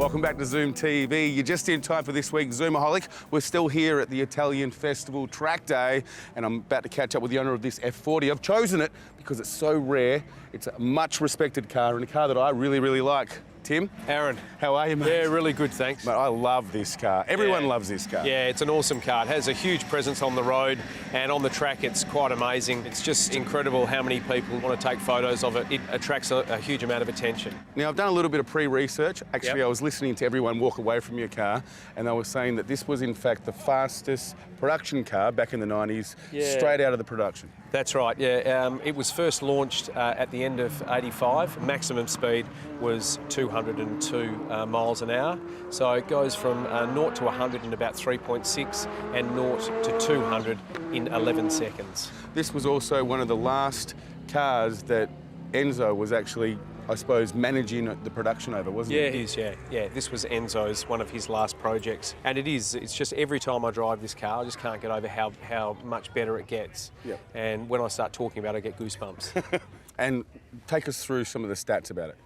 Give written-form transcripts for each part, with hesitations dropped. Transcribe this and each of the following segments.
Welcome back to ZoomTV. You're just in time for this week's Zoomaholic. We're still here at the Italian Festival Track Day, and I'm about to catch up with the owner of this F40. I've chosen it because it's so rare. It's a much respected car and a car that I really, really like. Tim? Aaron. How are you, mate? Yeah, really good, thanks. Mate, I love this car. Everyone loves this car. Yeah, it's an awesome car. It has a huge presence on the road, and on the track it's quite amazing. It's just incredible how many people want to take photos of it. It attracts a huge amount of attention. Now, I've done a little bit of pre-research. Actually, I was listening to everyone walk away from your car, and they were saying that this was, in fact, the fastest production car back in the 90s, straight out of the production. That's right, yeah. It was first launched at the end of '85. Maximum speed was 202 miles an hour. So it goes from 0 to 100 in about 3.6 and 0 to 200 in 11 seconds. This was also one of the last cars that Enzo was actually, I suppose, managing the production over, wasn't it? Yeah, it is, yeah. This was Enzo's, one of his last projects. And it's just every time I drive this car, I just can't get over how much better it gets. Yep. And when I start talking about it, I get goosebumps. And take us through some of the stats about it.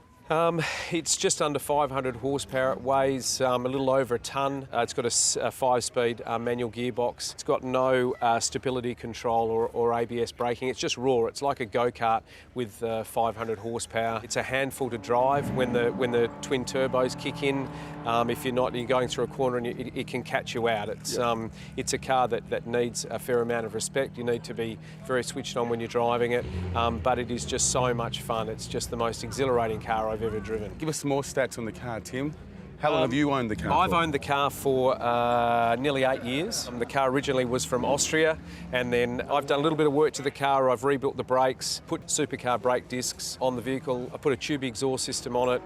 It's just under 500 horsepower. It weighs a little over a tonne. It's got a 5-speed manual gearbox. It's got no stability control or ABS braking. It's just raw. It's like a go-kart with 500 horsepower. It's a handful to drive when the twin turbos kick in. If you're going through a corner and it can catch you out. It's a car that needs a fair amount of respect. You need to be very switched on when you're driving it, but it is just so much fun. It's just the most exhilarating car I've ever driven. Give us some more stats on the car, Tim. How long have you owned the car I've for? owned the car for nearly 8 years. The car originally was from Austria, and then I've done a little bit of work to the car. I've rebuilt the brakes, put supercar brake discs on the vehicle. I put a tube exhaust system on it,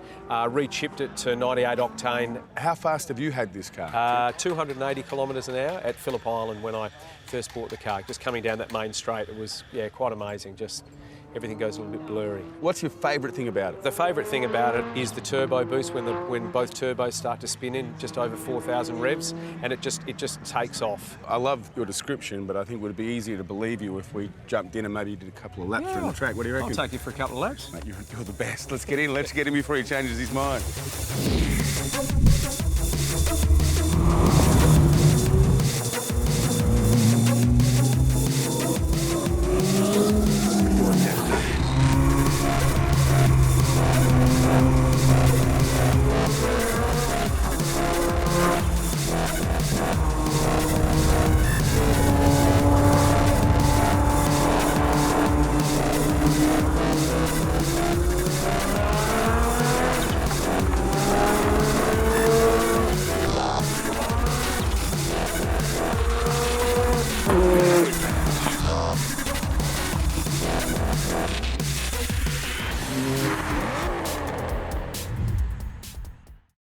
re-chipped it to 98 octane. How fast have you had this car? 280 kilometres an hour at Phillip Island when I first bought the car. Just coming down that main straight, it was quite amazing. Just everything goes a little bit blurry. What's your favourite thing about it? The favourite thing about it is the turbo boost when both turbos start to spin in just over 4,000 revs, and it just takes off. I love your description, but I think it would be easier to believe you if we jumped in and maybe did a couple of laps around the track. What do you reckon? I'll take you for a couple of laps. Mate, you're the best. Let's get in. Let's get him before he changes his mind.